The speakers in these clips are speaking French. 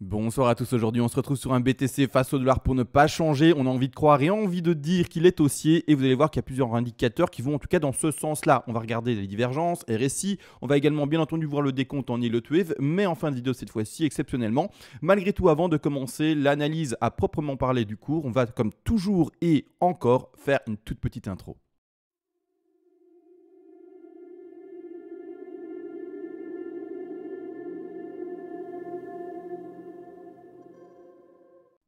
Bonsoir à tous, aujourd'hui on se retrouve sur un BTC face au dollar pour ne pas changer, on a envie de croire et envie de dire qu'il est haussier et vous allez voir qu'il y a plusieurs indicateurs qui vont en tout cas dans ce sens-là. On va regarder les divergences, RSI, on va également bien entendu voir le décompte en Yield Wave, mais en fin de vidéo cette fois-ci exceptionnellement. Malgré tout, avant de commencer l'analyse à proprement parler du cours, on va comme toujours et encore faire une toute petite intro.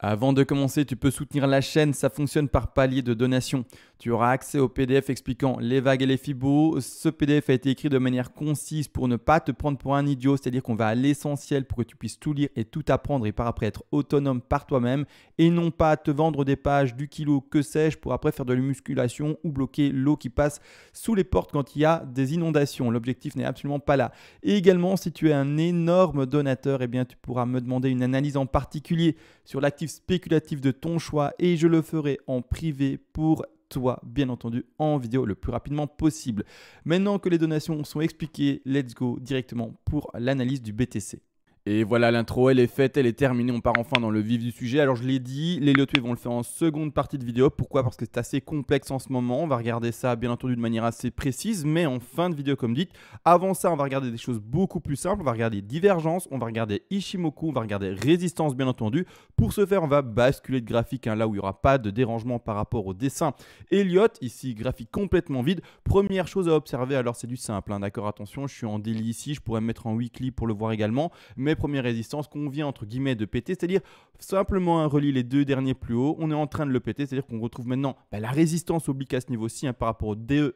Avant de commencer, tu peux soutenir la chaîne, ça fonctionne par palier de donation. Tu auras accès au PDF expliquant les vagues et les fibos. Ce PDF a été écrit de manière concise pour ne pas te prendre pour un idiot, c'est-à-dire qu'on va à l'essentiel pour que tu puisses tout lire et tout apprendre et par après être autonome par toi-même et non pas te vendre des pages du kilo, que sais-je, pour après faire de la musculation ou bloquer l'eau qui passe sous les portes quand il y a des inondations. L'objectif n'est absolument pas là. Et également, si tu es un énorme donateur, eh bien, tu pourras me demander une analyse en particulier sur l'actif spéculatif de ton choix et je le ferai en privé pour toi, bien entendu, en vidéo le plus rapidement possible. Maintenant que les donations sont expliquées, let's go directement pour l'analyse du BTC. Et voilà, l'intro, elle est faite, elle est terminée, on part enfin dans le vif du sujet. Alors je l'ai dit, les Yield Wave, on le fait en seconde partie de vidéo. Pourquoi? Parce que c'est assez complexe en ce moment. On va regarder ça bien entendu de manière assez précise, mais en fin de vidéo comme dit. Avant ça, on va regarder des choses beaucoup plus simples. On va regarder divergence, on va regarder Ichimoku, on va regarder résistance bien entendu. Pour ce faire, on va basculer de graphique là où il n'y aura pas de dérangement par rapport au dessin Elliott. Ici, graphique complètement vide. Première chose à observer, alors c'est du simple, d'accord, attention, je suis en daily ici, je pourrais me mettre en weekly pour le voir également. Mais première résistance qu'on vient entre guillemets de péter, c'est-à-dire simplement un relie les deux derniers plus hauts, on est en train de le péter, c'est-à-dire qu'on retrouve maintenant la résistance oblique à ce niveau-ci par rapport aux deux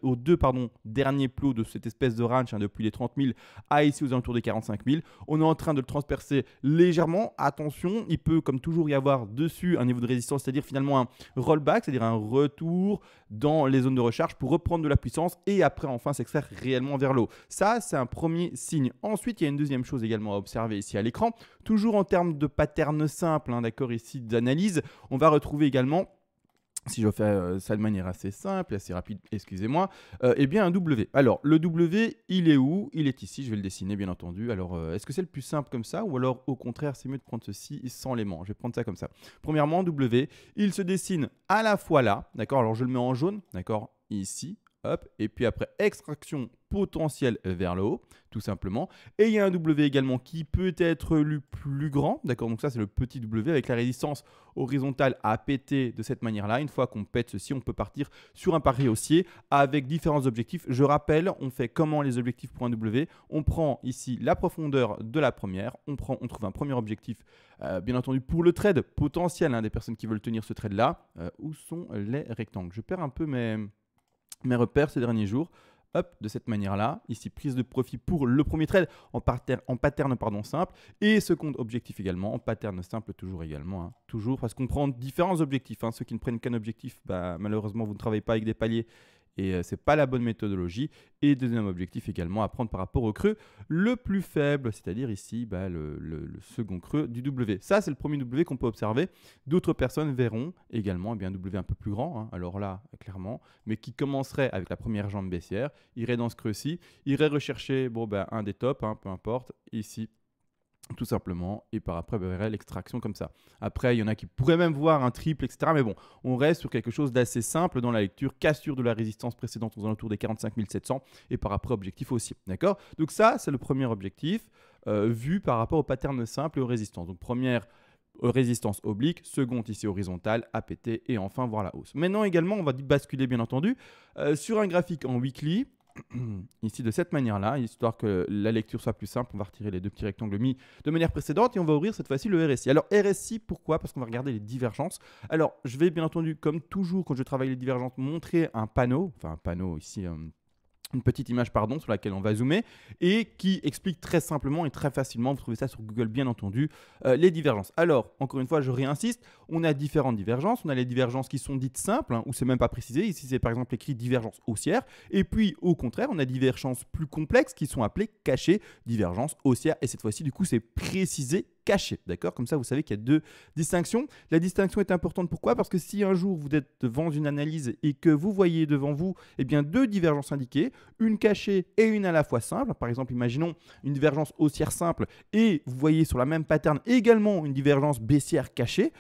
derniers plus hauts de cette espèce de range depuis les 30 000 à ici aux alentours des 45 000. On est en train de le transpercer légèrement. Attention, il peut comme toujours y avoir dessus un niveau de résistance, c'est-à-dire finalement un rollback, c'est-à-dire un retour dans les zones de recharge pour reprendre de la puissance et après enfin s'extraire réellement vers l'eau. Ça, c'est un premier signe. Ensuite, il y a une deuxième chose également à observer ici à l'écran. Toujours en termes de pattern simple, d'accord, ici d'analyse, on va retrouver également, si je fais ça de manière assez simple, assez rapide, excusez-moi, eh bien un W. Alors, le W, il est où? Il est ici, je vais le dessiner bien entendu. Alors, est-ce que c'est le plus simple comme ça ou alors au contraire, c'est mieux de prendre ceci sans l'aimant? Je vais prendre ça comme ça. Premièrement, W, il se dessine à la fois là, d'accord? Alors, je le mets en jaune, d'accord, ici. Hop, et puis après, extraction potentielle vers le haut, tout simplement. Et il y a un W également qui peut être lu plus grand, d'accord? Donc ça, c'est le petit W avec la résistance horizontale à péter de cette manière-là. Une fois qu'on pète ceci, on peut partir sur un pari haussier avec différents objectifs. Je rappelle, on fait comment les objectifs pour un W? On prend ici la profondeur de la première, on trouve un premier objectif, bien entendu, pour le trade potentiel des personnes qui veulent tenir ce trade-là. Où sont les rectangles? Je perds un peu mes repères ces derniers jours. Hop, de cette manière-là, ici prise de profit pour le premier trade en pattern simple et second objectif également en pattern simple toujours également, toujours parce qu'on prend différents objectifs. Ceux qui ne prennent qu'un objectif, malheureusement vous ne travaillez pas avec des paliers et ce n'est pas la bonne méthodologie. Et deuxième objectif également à prendre par rapport au creux le plus faible, c'est-à-dire ici le second creux du W. Ça, c'est le premier W qu'on peut observer. D'autres personnes verront également un W un peu plus grand, alors là, clairement, mais qui commencerait avec la première jambe baissière, irait dans ce creux-ci, irait rechercher un des tops, peu importe, ici, tout simplement, et par après verrait l'extraction comme ça. Après, il y en a qui pourraient même voir un triple, etc. Mais bon, on reste sur quelque chose d'assez simple dans la lecture, cassure de la résistance précédente aux alentours des 45 700 et par après objectif aussi. D'accord? Donc ça, c'est le premier objectif vu par rapport au pattern simple et aux résistances. Donc première résistance oblique, seconde ici horizontale, APT et enfin voir la hausse. Maintenant également, on va basculer bien entendu sur un graphique en weekly. Ici de cette manière-là, histoire que la lecture soit plus simple, on va retirer les deux petits rectangles mis de manière précédente et on va ouvrir cette fois-ci le RSI. Alors RSI, pourquoi? Parce qu'on va regarder les divergences. Alors je vais bien entendu, comme toujours quand je travaille les divergences, montrer un panneau, enfin un panneau ici, une petite image sur laquelle on va zoomer et qui explique très simplement et très facilement, vous trouvez ça sur Google bien entendu, les divergences. Alors, encore une fois, je réinsiste, on a différentes divergences. On a les divergences qui sont dites simples, où c'est même pas précisé. Ici, c'est par exemple écrit divergence haussière. Et puis, au contraire, on a divergences plus complexes qui sont appelées cachées, divergences haussières. Et cette fois-ci, du coup, c'est précisé caché. D'accord? Comme ça, vous savez qu'il y a deux distinctions. La distinction est importante. Pourquoi? Parce que si un jour vous êtes devant une analyse et que vous voyez devant vous deux divergences indiquées, une cachée et une à la fois simple, par exemple, imaginons une divergence haussière simple et vous voyez sur la même pattern également une divergence baissière cachée,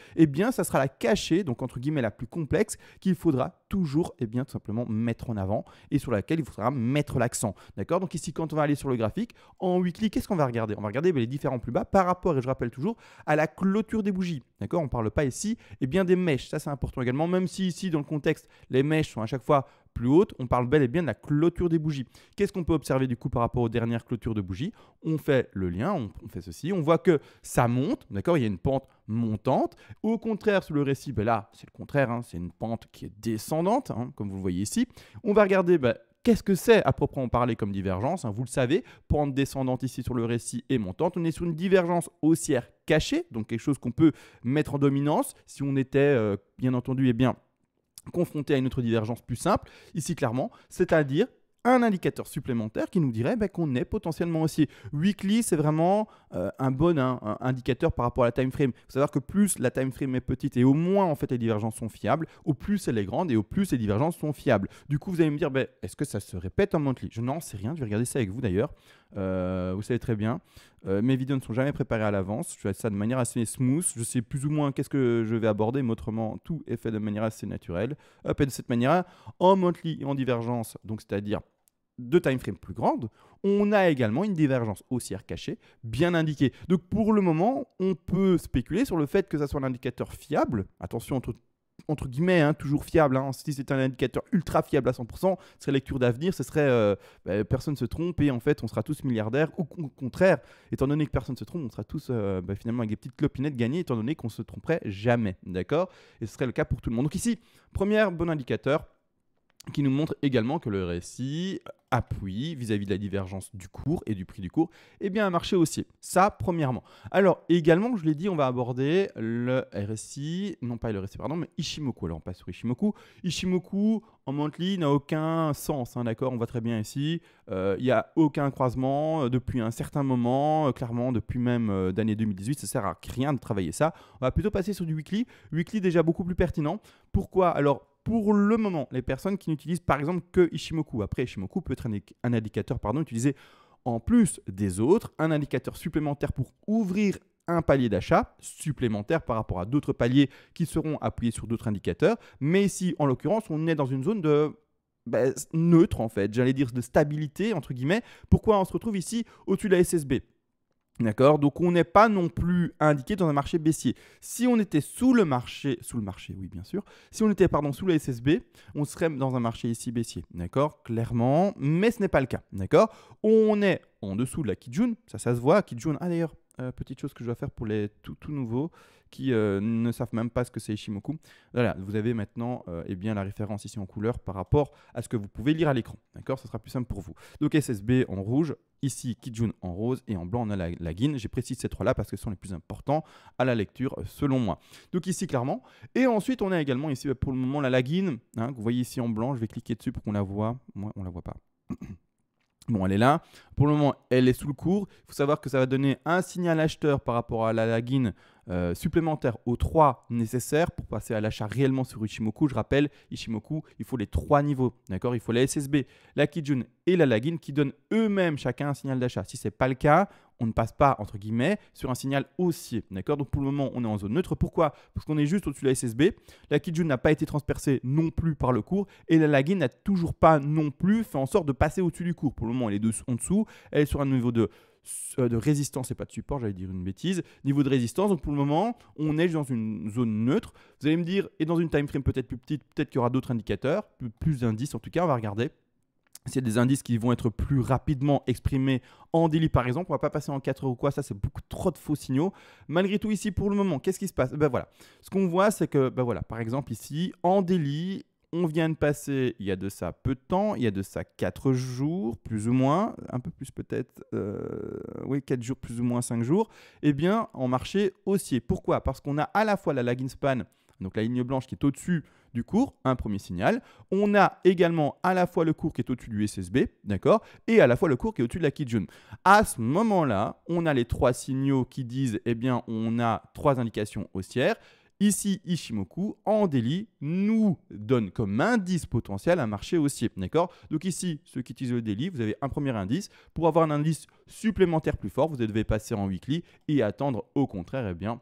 ça sera la cachée, donc entre guillemets la plus complexe, qu'il faudra toujours tout simplement mettre en avant et sur laquelle il faudra mettre l'accent. D'accord? Donc ici, quand on va aller sur le graphique, en weekly, qu'est-ce qu'on va regarder? On va regarder les différents plus bas par rapport, et je rappelle toujours, à la clôture des bougies. D'accord? On ne parle pas ici des mèches. Ça, c'est important également, même si ici, dans le contexte, les mèches sont à chaque fois plus hautes, on parle bel et bien de la clôture des bougies. Qu'est-ce qu'on peut observer du coup par rapport aux dernières clôtures de bougies? On fait le lien, on fait ceci, on voit que ça monte, d'accord? Il y a une pente montante. Au contraire, sur le récit, là, c'est le contraire, c'est une pente qui est descendante, comme vous le voyez ici. On va regarder qu'est-ce que c'est à proprement parler comme divergence? Vous le savez, pente descendante ici sur le récit et montante. On est sur une divergence haussière cachée, donc quelque chose qu'on peut mettre en dominance si on était, bien entendu, confronté à une autre divergence plus simple, ici clairement, c'est-à-dire un indicateur supplémentaire qui nous dirait qu'on est potentiellement haussier. Weekly, c'est vraiment un bon indicateur par rapport à la time frame. Il faut savoir que plus la time frame est petite et au moins en fait les divergences sont fiables, au plus elle est grande et au plus les divergences sont fiables. Du coup, vous allez me dire, est-ce que ça se répète en monthly? Je n'en sais rien, je vais regarder ça avec vous d'ailleurs. Vous savez très bien, mes vidéos ne sont jamais préparées à l'avance. Je fais ça de manière assez smooth. Je sais plus ou moins qu'est-ce que je vais aborder, mais autrement, tout est fait de manière assez naturelle. Et de cette manière, en monthly et en divergence, donc c'est-à-dire de time frame plus grande, on a également une divergence haussière cachée bien indiquée. Donc pour le moment, on peut spéculer sur le fait que ça soit un indicateur fiable. Attention, entre guillemets, toujours fiable. Si c'était un indicateur ultra fiable à 100%, ce serait lecture d'avenir, ce serait personne ne se trompe et en fait on sera tous milliardaires. Ou au contraire, étant donné que personne ne se trompe, on sera tous finalement avec des petites clopinettes gagnées, étant donné qu'on ne se tromperait jamais. D'accord? Et ce serait le cas pour tout le monde. Donc ici, premier bon indicateur qui nous montre également que le RSI appuie vis-à-vis de la divergence du cours et du prix du cours, un marché haussier. Ça, premièrement. Alors, également, je l'ai dit, on va aborder le RSI, non pas le RSI, pardon, mais Ichimoku. Alors, on passe sur Ichimoku. Ichimoku, en monthly, n'a aucun sens, d'accord? On voit très bien ici. Il n'y a aucun croisement depuis un certain moment, clairement, depuis même d'année 2018. Ça ne sert à rien de travailler ça. On va plutôt passer sur du weekly. Weekly, déjà beaucoup plus pertinent. Pourquoi? Alors, pour le moment, les personnes qui n'utilisent par exemple que Ichimoku, après Ichimoku peut être un indicateur utilisé en plus des autres, un indicateur supplémentaire pour ouvrir un palier d'achat supplémentaire par rapport à d'autres paliers qui seront appuyés sur d'autres indicateurs. Mais ici, en l'occurrence, on est dans une zone de neutre en fait, j'allais dire de stabilité entre guillemets. Pourquoi on se retrouve ici au-dessus de la SSB? D'accord, donc on n'est pas non plus indiqué dans un marché baissier. Si on était sous le marché, oui bien sûr, si on était sous la SSB, on serait dans un marché ici baissier, d'accord, clairement, mais ce n'est pas le cas, d'accord. On est en dessous de la Kijun, ça se voit, Kijun, d'ailleurs, petite chose que je dois faire pour les tout nouveaux qui ne savent même pas ce que c'est Ichimoku. Voilà, vous avez maintenant la référence ici en couleur par rapport à ce que vous pouvez lire à l'écran. D'accord, ce sera plus simple pour vous. Donc SSB en rouge, ici Kijun en rose et en blanc on a la Gin. J'ai précisé ces trois-là parce que ce sont les plus importants à la lecture selon moi. Donc ici clairement. Et ensuite on a également ici pour le moment la Lagin, que vous voyez ici en blanc. Je vais cliquer dessus pour qu'on la voit. Moi on la voit pas. Bon, elle est là. Pour le moment, elle est sous le cours. Il faut savoir que ça va donner un signal acheteur par rapport à la Lagin supplémentaire aux 3 nécessaires pour passer à l'achat réellement sur Ichimoku. Je rappelle, Ichimoku, il faut les 3 niveaux. D'accord? Il faut la SSB, la Kijun et la Lagin qui donnent eux-mêmes chacun un signal d'achat. Si ce n'est pas le cas, on ne passe pas, entre guillemets, sur un signal haussier. D'accord? Donc pour le moment, on est en zone neutre. Pourquoi? Parce qu'on est juste au-dessus de la SSB. La Kijun n'a pas été transpercée non plus par le cours et la Lagin n'a toujours pas non plus fait en sorte de passer au-dessus du cours. Pour le moment, elle est en dessous. Elle est sur un niveau de résistance et pas de support, j'allais dire une bêtise. Niveau de résistance, donc pour le moment, on est dans une zone neutre. Vous allez me dire, et dans une time frame peut-être plus petite, peut-être qu'il y aura d'autres indicateurs, plus d'indices en tout cas, on va regarder. S'il y a des indices qui vont être plus rapidement exprimés en daily par exemple, on ne va pas passer en 4 heures ou quoi, ça c'est beaucoup trop de faux signaux. Malgré tout ici pour le moment, qu'est-ce qui se passe? Voilà. Ce qu'on voit c'est que, voilà, par exemple ici, en daily, on vient de passer, il y a de ça peu de temps, il y a de ça 4 jours, plus ou moins, un peu plus peut-être, oui, 4 jours, plus ou moins 5 jours, eh bien, en marché haussier. Pourquoi? Parce qu'on a à la fois la lagging span, donc la ligne blanche qui est au-dessus du cours, un premier signal. On a également à la fois le cours qui est au-dessus du SSB, d'accord, et à la fois le cours qui est au-dessus de la Kijun. À ce moment-là, on a les 3 signaux qui disent, eh bien, on a 3 indications haussières. Ici, Ishimoku, en daily, nous donne comme indice potentiel un marché haussier. D'accord? Donc ici, ceux qui utilisent le daily, vous avez un premier indice. Pour avoir un indice supplémentaire plus fort, vous devez passer en weekly et attendre au contraire, eh bien,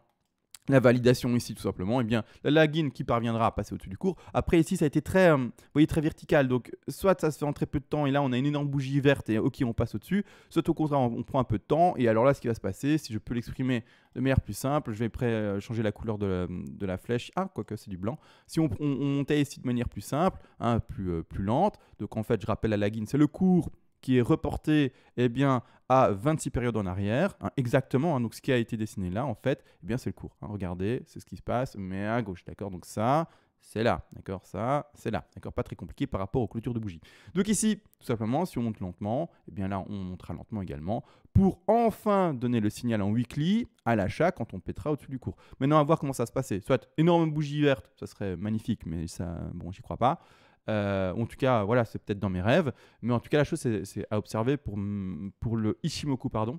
la validation ici tout simplement, eh bien, la lagging qui parviendra à passer au-dessus du cours. Après ici ça a été très, vous voyez, très vertical, donc soit ça se fait en très peu de temps et là on a une énorme bougie verte et ok on passe au-dessus, soit au contraire on prend un peu de temps et alors là ce qui va se passer, si je peux l'exprimer de manière plus simple, je vais changer la couleur de la flèche, quoique c'est du blanc, si on montait ici de manière plus simple, plus lente, donc en fait je rappelle la lagging c'est le cours qui est reporté eh bien, à 26 périodes en arrière, exactement, donc ce qui a été dessiné là, en fait, eh bien, c'est le cours. Regardez, c'est ce qui se passe, mais à gauche, d'accord? Donc ça, c'est là, d'accord? Ça, c'est là, d'accord? Pas très compliqué par rapport aux clôtures de bougies. Donc ici, tout simplement, si on monte lentement, eh bien là, on montera lentement également pour enfin donner le signal en weekly à l'achat quand on pètera au-dessus du cours. Maintenant, à voir comment ça se passait. Soit énorme bougie verte, ça serait magnifique, mais ça, bon, j'y crois pas. En tout cas, voilà, c'est peut-être dans mes rêves. Mais en tout cas, la chose, c'est à observer pour le Ishimoku, pardon.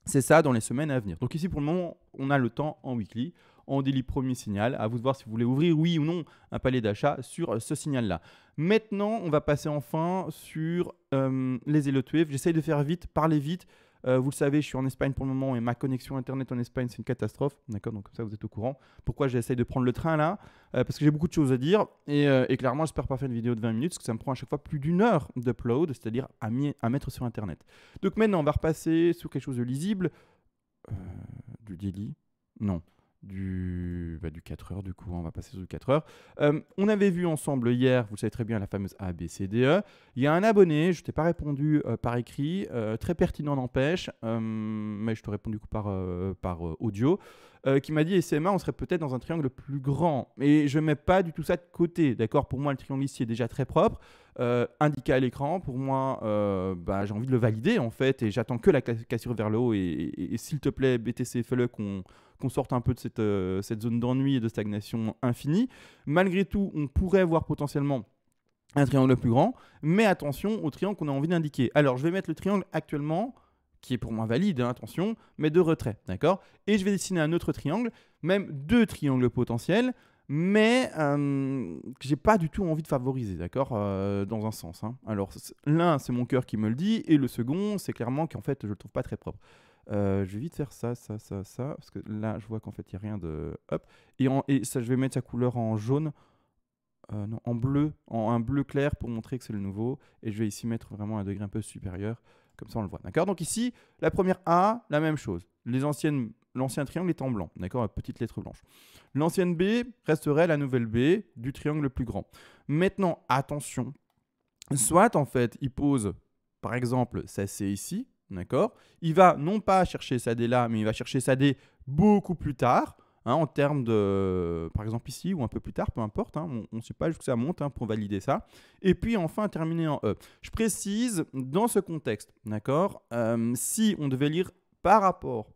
C'est ça dans les semaines à venir. Donc ici, pour le moment, on a le temps en weekly. En daily, premier signal. À vous de voir si vous voulez ouvrir, oui ou non, un palier d'achat sur ce signal-là. Maintenant, on va passer enfin sur les Elliott Wave. J'essaye de faire vite, parler vite. Vous le savez, je suis en Espagne pour le moment et ma connexion Internet en Espagne, c'est une catastrophe. D'accord, donc comme ça, vous êtes au courant. Pourquoi j'essaye de prendre le train là? Parce que j'ai beaucoup de choses à dire et clairement, j'espère pas faire une vidéo de 20 minutes parce que ça me prend à chaque fois plus d'une heure d'upload, c'est-à-dire à mettre sur Internet. Donc maintenant, on va repasser sur quelque chose de lisible. Du daily? Non. Du 4 heures, du coup, on va passer sur du 4 heures. On avait vu ensemble hier, vous le savez très bien, la fameuse ABCDE. Il y a un abonné, je ne t'ai pas répondu par écrit, très pertinent n'empêche, mais je te réponds du coup par audio, qui m'a dit SMA, on serait peut-être dans un triangle plus grand. Et je ne mets pas du tout ça de côté, d'accord? Pour moi, le triangle ici est déjà très propre. Indiqué à l'écran, pour moi, j'ai envie de le valider en fait, et j'attends que la cassure vers le haut. Et s'il te plaît, BTC, fais-le qu'on sorte un peu de cette zone d'ennui et de stagnation infinie. Malgré tout, on pourrait voir potentiellement un triangle plus grand, mais attention au triangle qu'on a envie d'indiquer. Alors, je vais mettre le triangle actuellement, qui est pour moi valide, attention, mais de retrait, d'accord? Et je vais dessiner un autre triangle, même 2 triangles potentiels, mais que j'ai pas du tout envie de favoriser, d'accord, dans un sens. Alors, l'un, c'est mon cœur qui me le dit, et le second, c'est clairement qu'en fait, je le trouve pas très propre. Je vais vite faire ça, parce que là, je vois qu'en fait, il n'y a rien de... Hop. Et ça, je vais mettre sa couleur en jaune, non, en bleu, un bleu clair pour montrer que c'est le nouveau. Et je vais ici mettre vraiment un degré un peu supérieur, comme ça on le voit. D'accord? Donc ici, la première A, la même chose. L'ancien triangle est en blanc, d'accord, petite lettre blanche. L'ancienne B resterait la nouvelle B du triangle le plus grand. Maintenant, attention, soit en fait, il pose, par exemple, sa C ici, d'accord. Il va non pas chercher sa D là, mais il va chercher sa D beaucoup plus tard, en termes de, par exemple ici, ou un peu plus tard, peu importe, on ne sait pas jusqu'où ça monte pour valider ça. Et puis enfin, terminer en E. Je précise, dans ce contexte, d'accord, si on devait lire par rapport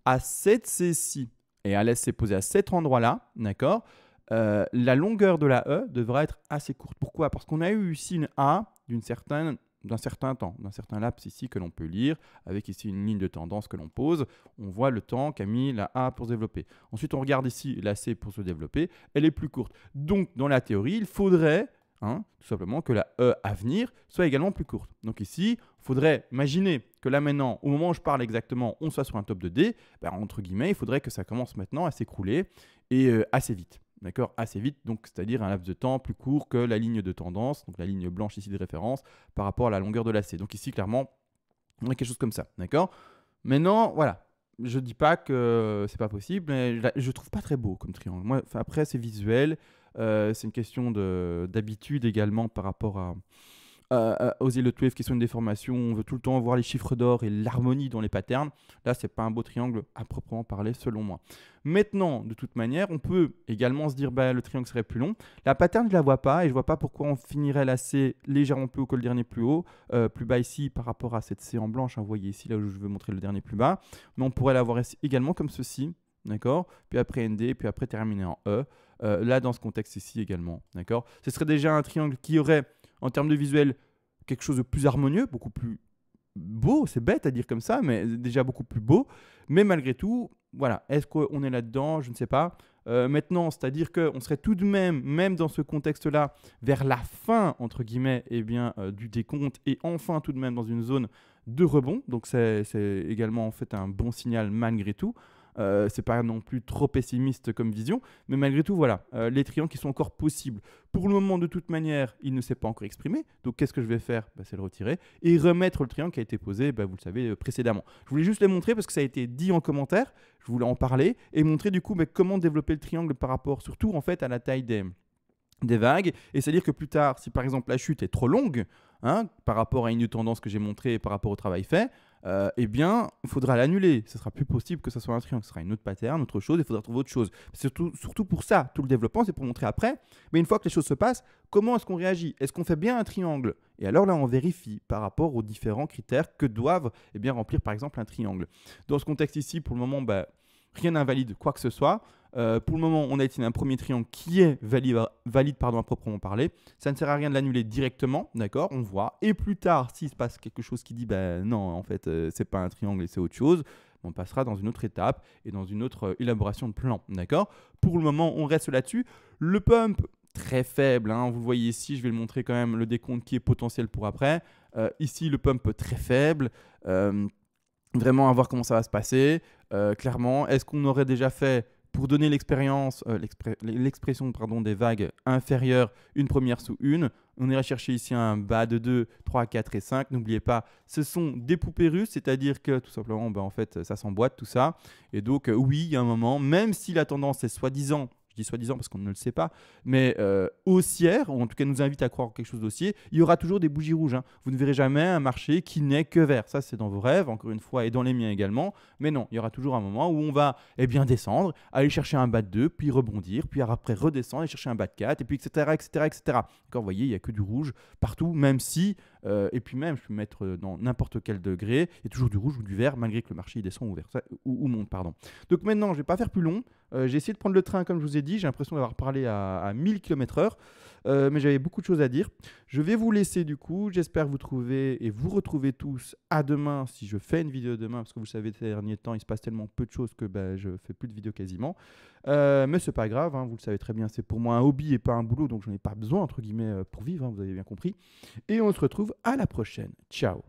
à cette C-ci et à laisser poser à cet endroit-là, d'accord, la longueur de la E devra être assez courte. Pourquoi? Parce qu'on a eu ici une A d'un certain temps, d'un certain laps ici que l'on peut lire, avec ici une ligne de tendance que l'on pose. On voit le temps qu'a mis la A pour se développer. Ensuite, on regarde ici la C pour se développer. Elle est plus courte. Donc, dans la théorie, il faudrait tout simplement que la E à venir soit également plus courte. Donc ici, il faudrait imaginer que là maintenant, au moment où je parle exactement, on soit sur un top de D. Entre guillemets, il faudrait que ça commence maintenant à s'écrouler et assez vite. D'accord, assez vite, donc c'est-à-dire un laps de temps plus court que la ligne de tendance, donc la ligne blanche ici de référence, par rapport à la longueur de la C. Donc ici, clairement, on a quelque chose comme ça. D'accord. Maintenant, voilà. Je ne dis pas que c'est pas possible, mais je ne trouve pas très beau comme triangle. Moi, après, c'est visuel. C'est une question d'habitude également par rapport aux îles de Twift qui sont une déformation, on veut tout le temps voir les chiffres d'or et l'harmonie dans les patterns. Là, c'est pas un beau triangle à proprement parler, selon moi. Maintenant, de toute manière, on peut également se dire bah, le triangle serait plus long. La pattern, je la vois pas et je vois pas pourquoi on finirait la C légèrement plus haut que le dernier plus haut, plus bas ici par rapport à cette C en blanche. Hein, vous voyez ici, là où je veux montrer le dernier plus bas. Mais on pourrait l'avoir également comme ceci, d'accord? Puis après ND, puis après terminer en E. Là, dans ce contexte ici également, d'accord? Ce serait déjà un triangle qui aurait, en termes de visuel, quelque chose de plus harmonieux, beaucoup plus beau. C'est bête à dire comme ça, mais déjà beaucoup plus beau. Mais malgré tout, voilà, est-ce qu'on est là-dedans? Je ne sais pas. Maintenant, c'est-à-dire qu'on serait tout de même dans ce contexte-là, vers la fin, entre guillemets, eh bien, du décompte, et enfin tout de même dans une zone de rebond. Donc c'est également en fait un bon signal malgré tout. C'est pas non plus trop pessimiste comme vision, mais malgré tout, voilà, les triangles qui sont encore possibles. Pour le moment, de toute manière, il ne s'est pas encore exprimé. Donc, qu'est-ce que je vais faire? C'est le retirer et remettre le triangle qui a été posé, vous le savez, précédemment. Je voulais juste les montrer parce que ça a été dit en commentaire. Je voulais en parler et montrer du coup comment développer le triangle par rapport, surtout en fait, à la taille des vagues. Et c'est-à-dire que plus tard, si par exemple la chute est trop longue, hein, par rapport à une tendance que j'ai montrée et par rapport au travail fait, eh bien, il faudra l'annuler. Ce sera plus possible que ce soit un triangle. Ce sera une autre pattern, autre chose. Il faudra trouver autre chose. Surtout pour ça, tout le développement, c'est pour montrer après. Mais une fois que les choses se passent, comment est-ce qu'on réagit? Est-ce qu'on fait bien un triangle? Et alors là, on vérifie par rapport aux différents critères que doivent remplir, par exemple, un triangle. Dans ce contexte ici, pour le moment, rien n'invalide quoi que ce soit. Pour le moment, on a été un premier triangle qui est valide à proprement parler. Ça ne sert à rien de l'annuler directement, d'accord? On voit. Et plus tard, s'il se passe quelque chose qui dit non, en fait, c'est pas un triangle et c'est autre chose, on passera dans une autre étape et dans une autre élaboration de plan, d'accord? Pour le moment, on reste là-dessus. Le pump, très faible, hein, vous le voyez ici, je vais le montrer quand même, le décompte qui est potentiel pour après. Ici, le pump très faible. Vraiment à voir comment ça va se passer. Clairement, est-ce qu'on aurait déjà fait, pour donner l'expression des vagues inférieures, une première sous une? On ira chercher ici un bas de 2, 3, 4 et 5. N'oubliez pas, ce sont des poupées russes, c'est-à-dire que tout simplement, en fait, ça s'emboîte tout ça. Et donc, oui, il y a un moment, même si la tendance est soi-disant, je dis soi-disant parce qu'on ne le sait pas, mais haussière, ou en tout cas nous invite à croire quelque chose d'haussier, il y aura toujours des bougies rouges. Hein. Vous ne verrez jamais un marché qui n'est que vert. Ça, c'est dans vos rêves, encore une fois, et dans les miens également. Mais non, il y aura toujours un moment où on va descendre, aller chercher un bas de 2, puis rebondir, puis après redescendre et chercher un bas de 4, et puis etc. D'accord, vous voyez, il n'y a que du rouge partout, même si, et puis même, je peux mettre dans n'importe quel degré, il y a toujours du rouge ou du vert, malgré que le marché il descend ou monte. Pardon. Donc maintenant, je ne vais pas faire plus long. J'ai essayé de prendre le train, comme je vous ai dit. J'ai l'impression d'avoir parlé à 1000 km/h. Mais j'avais beaucoup de choses à dire. Je vais vous laisser du coup. J'espère vous trouver et vous retrouver tous à demain si je fais une vidéo demain. Parce que vous savez, ces derniers temps, il se passe tellement peu de choses que je fais plus de vidéos quasiment. Mais c'est pas grave. Hein, vous le savez très bien. C'est pour moi un hobby et pas un boulot. Donc, j'en ai pas besoin, entre guillemets, pour vivre. Hein, vous avez bien compris. Et on se retrouve à la prochaine. Ciao.